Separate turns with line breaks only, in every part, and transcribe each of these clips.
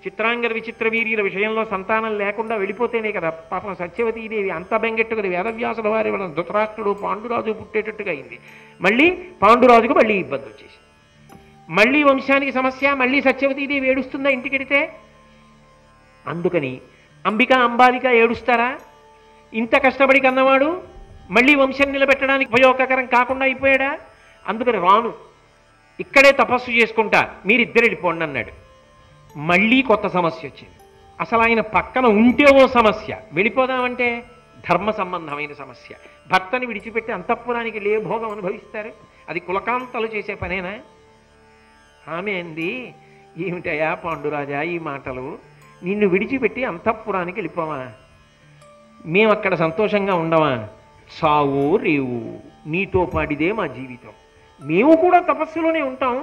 చిత్రాంగద విచిత్ర వీర్యుల విషయంలో సంతానం లేకుండా వెళ్ళిపోతేనే కదా పాపం సత్యవతీదేవి అంత బెంగెట్టుకుని వేదవ్యాసుల వారి వలన ధృతరాష్ట్రుడు పాండురాజు పుట్టేటట్టుగా అయింది. మళ్ళీ పాండురాజుకు మళ్ళీ ఇబ్బంది వచ్చేసి మళ్ళీ వంశానికి సమస్య, మళ్ళీ సత్యవతీదేవి ఏడుస్తుందా ఇంటికెడితే? అందుకని అంబికా అంబాలిక ఏడుస్తారా? ఇంత కష్టపడి కన్నవాడు మళ్ళీ వంశం నిలబెట్టడానికి ఉపయోగకరం కాకుండా అయిపోయాడా? అందుకని రాను, ఇక్కడే తపస్సు చేసుకుంటా, మీరిద్దరు వెళ్ళిపోండి అన్నాడు. మళ్ళీ కొత్త సమస్య వచ్చింది. అసలు ఆయన పక్కన ఉంటే ఓ సమస్య, వెళ్ళిపోదామంటే ధర్మ సంబంధమైన సమస్య. భర్తని విడిచిపెట్టి అంతఃపురానికి లే భోగం అనుభవిస్తారు? అది కులకాంతలు చేసే పనేనా? ఆమె అంది, ఏమిటయా పాండురాజా ఈ మాటలు, నిన్ను విడిచిపెట్టి అంతఃపురానికి వెళ్ళిపోవా? మేము అక్కడ సంతోషంగా ఉండవా? చావు రేవు నీతో పాడిదే మా జీవితం, మేము కూడా తపస్సులోనే ఉంటాం,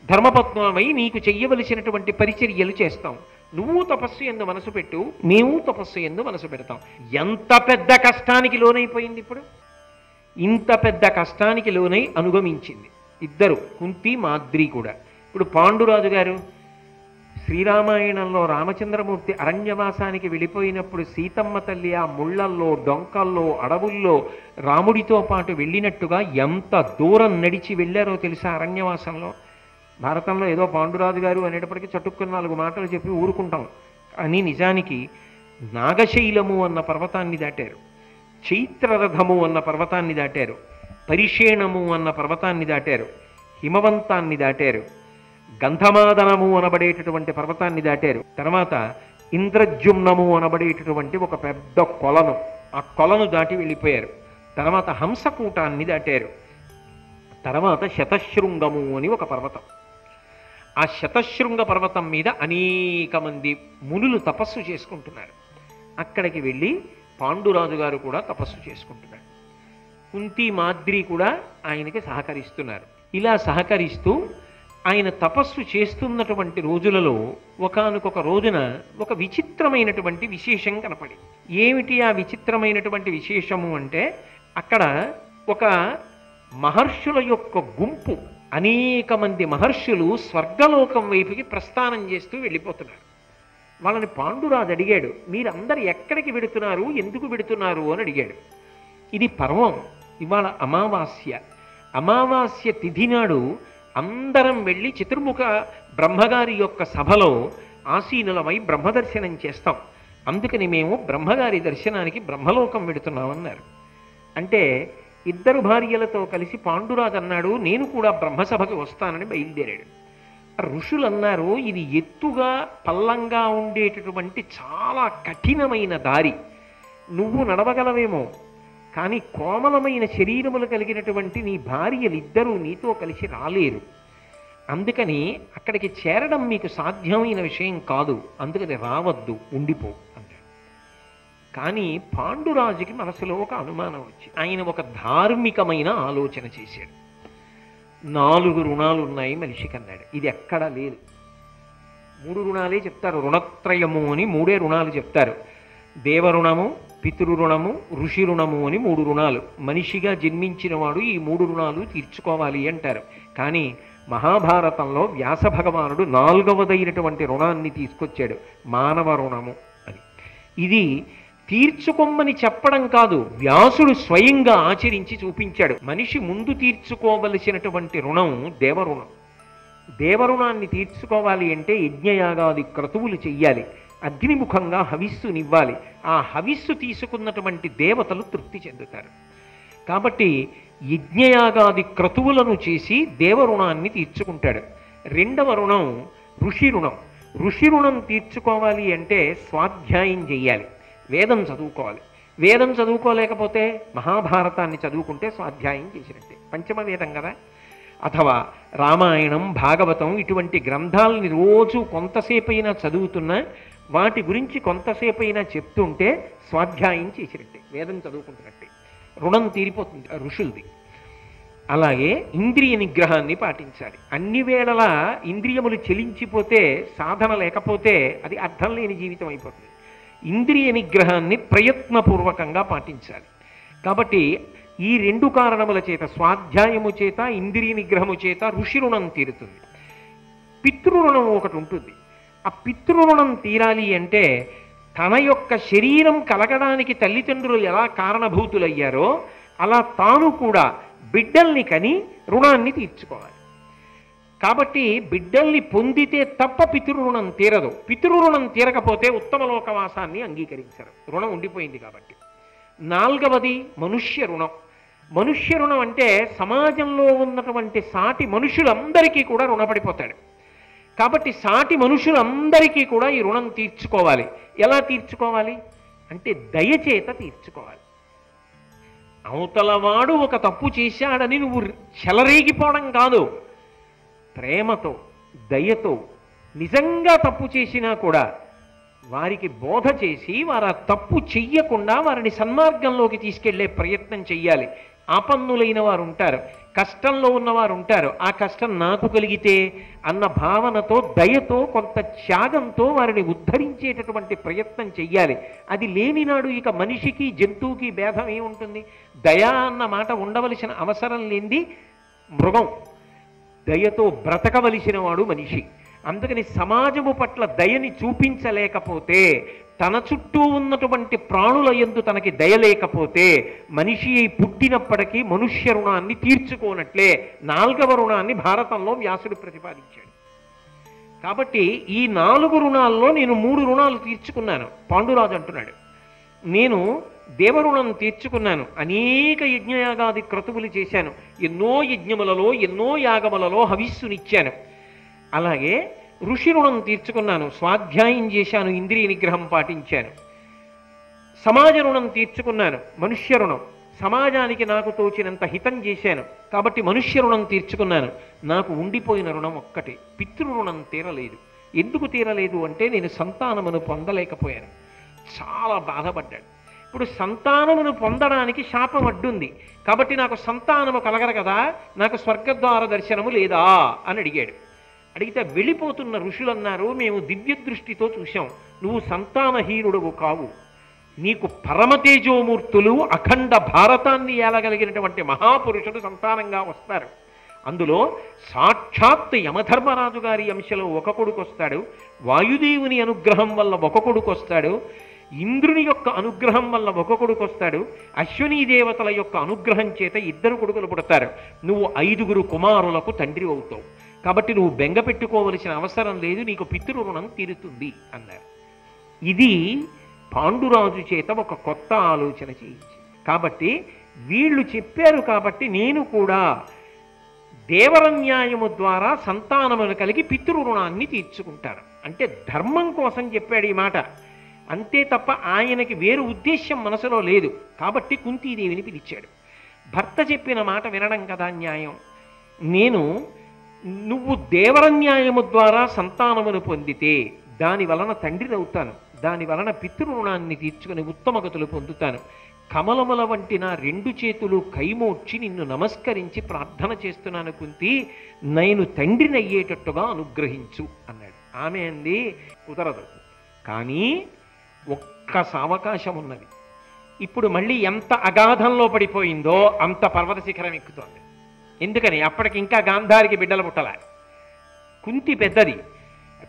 ధర్మపత్నమై నీకు చెయ్యవలసినటువంటి పరిచర్యలు చేస్తాం, నువ్వు తపస్సు ఎందు మనసు పెట్టు, మేము తపస్సు ఎందు మనసు పెడతాం. ఎంత పెద్ద కష్టానికి లోనైపోయింది ఇప్పుడు! ఇంత పెద్ద కష్టానికి లోనై అనుగమించింది ఇద్దరు, కుంతి మాద్రి కూడా. ఇప్పుడు పాండురాజు గారు శ్రీరామాయణంలో రామచంద్రమూర్తి అరణ్యవాసానికి వెళ్ళిపోయినప్పుడు సీతమ్మ తల్లి ఆ ముళ్ళల్లో, డొంకల్లో, అడవుల్లో రాముడితో పాటు వెళ్ళినట్టుగా ఎంత దూరం నడిచి వెళ్ళారో తెలుసా అరణ్యవాసంలో? భారతంలో ఏదో పాండురాజు గారు అనేటప్పటికీ చటుక్కుని 4 మాటలు చెప్పి ఊరుకుంటాం, అని నిజానికి నాగశైలము అన్న పర్వతాన్ని దాటారు, చైత్రరథము అన్న పర్వతాన్ని దాటారు, పరిషేణము అన్న పర్వతాన్ని దాటారు, హిమవంతాన్ని దాటారు, గంధమాదనము అనబడేటటువంటి పర్వతాన్ని దాటారు, తర్వాత ఇంద్రజుమ్నము అనబడేటటువంటి ఒక పెద్ద కొలను, ఆ కొలను దాటి వెళ్ళిపోయారు, తర్వాత హంసకూటాన్ని దాటారు, తర్వాత శతశృంగము అని ఒక పర్వతం. ఆ శతశృంగ పర్వతం మీద అనేక మంది మునులు తపస్సు చేసుకుంటున్నారు. అక్కడికి వెళ్ళి పాండురాజు గారు కూడా తపస్సు చేసుకుంటున్నారు. కుంతి మాద్రి కూడా ఆయనకి సహకరిస్తున్నారు. ఇలా సహకరిస్తూ ఆయన తపస్సు చేస్తున్నటువంటి రోజులలో ఒకానొక రోజున ఒక విచిత్రమైనటువంటి విశేషం కనపడి. ఏమిటి ఆ విచిత్రమైనటువంటి విశేషము అంటే, అక్కడ ఒక మహర్షుల యొక్క గుంపు, అనేక మంది మహర్షులు స్వర్గలోకం వైపుకి ప్రస్థానం చేస్తూ వెళ్ళిపోతున్నారు. వాళ్ళని పాండురాజు అడిగాడు, మీరందరు ఎక్కడికి వెడుతున్నారు, ఎందుకు వెడుతున్నారు అని అడిగాడు. ఇది పర్వం, ఇవాళ అమావాస్య. అమావాస్య తిథి నాడు అందరం వెళ్ళి చతుర్ముఖ బ్రహ్మగారి యొక్క సభలో ఆసీనులమై బ్రహ్మదర్శనం చేస్తాం, అందుకని మేము బ్రహ్మగారి దర్శనానికి బ్రహ్మలోకం వెడుతున్నామన్నారు. అంటే ఇద్దరు భార్యలతో కలిసి పాండురాజు అన్నాడు, నేను కూడా బ్రహ్మసభకి వస్తానని బయలుదేరాడు. ఋషులు అన్నారు, ఇది ఎత్తుగా పల్లంగా ఉండేటటువంటి చాలా కఠినమైన దారి, నువ్వు నడవగలవేమో, కానీ కోమలమైన శరీరములు కలిగినటువంటి నీ భార్యలిద్దరూ నీతో కలిసి రాలేరు, అందుకని అక్కడికి చేరడం మీకు సాధ్యమైన విషయం కాదు, అందుకని రావద్దు, ఉండిపో అంటాడు. కానీ పాండురాజుకి మనసులో ఒక అనుమానం వచ్చి ఆయన ఒక ధార్మికమైన ఆలోచన చేశాడు. 4 రుణాలు ఉన్నాయి మనిషికి అన్నాడు. ఇది ఎక్కడా లేదు. 3 రుణాలే చెప్తారు, రుణత్రయము అని 3 రుణాలు చెప్తారు. దేవరుణము, పితృరుణము, ఋషి రుణము అని 3 రుణాలు. మనిషిగా జన్మించిన వాడు ఈ 3 రుణాలు తీర్చుకోవాలి అంటారు. కానీ మహాభారతంలో వ్యాస భగవానుడు 4వదైనటువంటి రుణాన్ని తీసుకొచ్చాడు, మానవ రుణము అని. ఇది తీర్చుకోమని చెప్పడం కాదు, వ్యాసుడు స్వయంగా ఆచరించి చూపించాడు. మనిషి ముందు తీర్చుకోవలసినటువంటి రుణం దేవరుణం. దేవరుణాన్ని తీర్చుకోవాలి అంటే యజ్ఞయాగాది క్రతువులు చెయ్యాలి, అగ్నిముఖంగా హవిస్సునివ్వాలి. ఆ హవిస్సు తీసుకున్నటువంటి దేవతలు తృప్తి చెందుతారు. కాబట్టి యజ్ఞయాగాది క్రతువులను చేసి దేవరుణాన్ని తీర్చుకుంటాడు. 2వ రుణం ఋషి రుణం. ఋషి రుణం తీర్చుకోవాలి అంటే స్వాధ్యాయం చెయ్యాలి, వేదం చదువుకోవాలి. వేదం చదువుకోలేకపోతే మహాభారతాన్ని చదువుకుంటే స్వాధ్యాయం చేసినట్టే, పంచమ వేదం కదా. అథవా రామాయణం, భాగవతం ఇటువంటి గ్రంథాలని రోజు కొంతసేపైనా చదువుతున్నా, వాటి గురించి కొంతసేపైనా చెప్తుంటే స్వాధ్యాయం చేసినట్టే, వేదం చదువుకుంటున్నట్టే, రుణం తీరిపోతుంది ఋషులది. అలాగే ఇంద్రియ నిగ్రహాన్ని పాటించాలి. అన్ని వేళలా ఇంద్రియములు చెలించిపోతే, సాధన లేకపోతే అది అర్థం లేని జీవితం అయిపోతుంది. ఇంద్రియ నిగ్రహాన్ని ప్రయత్నపూర్వకంగా పాటించాలి. కాబట్టి ఈ 2 కారణముల చేత, స్వాధ్యాయము చేత, ఇంద్రియ నిగ్రహము చేత ఋషి రుణం తీరుతుంది. పితృరుణం ఒకటి ఉంటుంది. ఆ పితృరుణం తీరాలి అంటే తన యొక్క శరీరం కలగడానికి తల్లిదండ్రులు ఎలా కారణభూతులయ్యారో అలా తాను కూడా బిడ్డల్ని కని రుణాన్ని తీర్చుకోవాలి. కాబట్టి బిడ్డల్ని పొందితే తప్ప పితృరుణం తీరదు. పితృరుణం తీరకపోతే ఉత్తమ లోకవాసాన్ని అంగీకరించరు. రుణం ఉండిపోయింది కాబట్టి. 4వది మనుష్య రుణం. మనుష్య రుణం అంటే సమాజంలో ఉన్నటువంటి సాటి మనుషులందరికీ కూడా రుణపడిపోతాడు. కాబట్టి సాటి మనుషులందరికీ కూడా ఈ రుణం తీర్చుకోవాలి. ఎలా తీర్చుకోవాలి అంటే దయచేత తీర్చుకోవాలి. అవతలవాడు ఒక తప్పు చేశాడని నువ్వు చెలరేగిపోవడం కాదు, ప్రేమతో దయతో నిజంగా తప్పు చేసినా కూడా వారికి బోధ చేసి వారు ఆ తప్పు చెయ్యకుండా వారిని సన్మార్గంలోకి తీసుకెళ్లే ప్రయత్నం చెయ్యాలి. ఆపన్నులైన వారు ఉంటారు, కష్టంలో ఉన్నవారు ఉంటారు. ఆ కష్టం నాకు కలిగితే అన్న భావనతో దయతో కొంత త్యాగంతో వారిని ఉద్ధరించేటటువంటి ప్రయత్నం చెయ్యాలి. అది లేనినాడు ఇక మనిషికి జంతువుకి భేదం ఏముంటుంది? దయ అన్న మాట ఉండవలసిన అవసరం లేనిది మృగం, దయతో బ్రతకవలసిన వాడు మనిషి. అందుకని సమాజము పట్ల దయని చూపించలేకపోతే, తన చుట్టూ ఉన్నటువంటి ప్రాణుల యందు తనకి దయ లేకపోతే మనిషి పుట్టినప్పటికీ మనుష్య రుణాన్ని తీర్చుకోనట్లే. 4వ రుణాన్ని భారతంలో వ్యాసుడు ప్రతిపాదించాడు. కాబట్టి ఈ 4 రుణాల్లో నేను 3 రుణాలు తీర్చుకున్నాను. పాండురాజు అంటున్నాడు, నేను దేవరుణం తీర్చుకున్నాను, అనేక యజ్ఞయాగాది క్రతువులు చేశాను, ఎన్నో యజ్ఞములలో ఎన్నో యాగములలో హవిస్సునిచ్చాను. అలాగే ఋషి రుణం తీర్చుకున్నాను, స్వాధ్యాయం చేశాను, ఇంద్రియ నిగ్రహం పాటించాను. సమాజ రుణం తీర్చుకున్నాను, మనుష్య రుణం, సమాజానికి నాకు తోచినంత హితం చేశాను కాబట్టి మనుష్య రుణం తీర్చుకున్నాను. నాకు ఉండిపోయిన రుణం ఒక్కటే, పితృరుణం తీరలేదు. ఎందుకు తీరలేదు అంటే నేను సంతానమును పొందలేకపోయాను. చాలా బాధపడ్డాడు. ఇప్పుడు సంతానమును పొందడానికి శాపం అడ్డుంది కాబట్టి నాకు సంతానము కలగరు కదా, నాకు స్వర్గద్వార దర్శనము లేదా అని అడిగాడు. అడిగితే వెళ్ళిపోతున్న ఋషులు అన్నారు, మేము దివ్య దృష్టితో చూశాం, నువ్వు సంతానహీనుడవు కావు, నీకు పరమతేజోమూర్తులు అఖండ భారతాన్ని ఏలగలిగినటువంటి మహాపురుషుడు సంతానంగా వస్తారు. అందులో సాక్షాత్ యమధర్మరాజు గారి అంశలో ఒక కొడుకు వస్తాడు, వాయుదేవుని అనుగ్రహం వల్ల ఒక కొడుకు వస్తాడు, ఇంద్రుని యొక్క అనుగ్రహం వల్ల ఒక కొడుకు వస్తాడు, అశ్వినీ దేవతల యొక్క అనుగ్రహం చేత 2 కొడుకులు పుడతారు. నువ్వు 5గురు కుమారులకు తండ్రి అవుతావు. కాబట్టి నువ్వు బెంగ పెట్టుకోవలసిన అవసరం లేదు, నీకు పితృరుణం తీరుతుంది అన్నారు. ఇది పాండురాజు చేత ఒక కొత్త ఆలోచన చేయించి, కాబట్టి వీళ్ళు చెప్పారు కాబట్టి నేను కూడా దేవరన్యాయము ద్వారా సంతానమును కలిగి పితృరుణాన్ని తీర్చుకుంటాను అంటే ధర్మం కోసం చెప్పాడు ఈ మాట, అంతే తప్ప ఆయనకి వేరు ఉద్దేశ్యం మనసులో లేదు. కాబట్టి కుంతీదేవిని పిలిచాడు. భర్త చెప్పిన మాట వినడం కదా న్యాయం. నువ్వు దేవరన్యాయము ద్వారా సంతానమును పొందితే దాని వలన తండ్రిని అవుతాను, దాని వలన పితృరుణాన్ని తీర్చుకుని ఉత్తమగతులు పొందుతాను. కమలముల వంటి నా 2 చేతులు కైమోడ్చి నిన్ను నమస్కరించి ప్రార్థన చేస్తున్నాను కుంతి, నేను తండ్రిని అయ్యేటట్టుగా అనుగ్రహించు అన్నాడు. ఆమె అంది, కుదరదు, కానీ ఒక్క అవకాశం ఉన్నది. ఇప్పుడు మళ్ళీ ఎంత అగాధంలో పడిపోయిందో అంత పర్వత శిఖరం ఎక్కుతోంది. ఎందుకని? అప్పటికి ఇంకా గాంధారికి బిడ్డలు పుట్టల.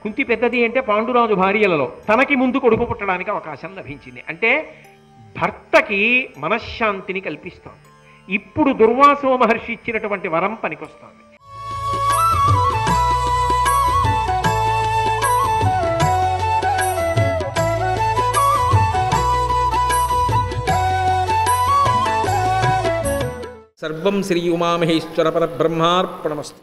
కుంతి పెద్దది అంటే పాండురాజు భార్యలలో తనకి ముందు కొడుకు పుట్టడానికి అవకాశం లభించింది. అంటే భర్తకి మనశ్శాంతిని కల్పిస్తోంది. ఇప్పుడు దుర్వాసో మహర్షి ఇచ్చినటువంటి వరం పనికొస్తోంది.
సర్వం శ్రీ ఉమామహేశ్వర పరబ్రహ్మార్పణమస్తు.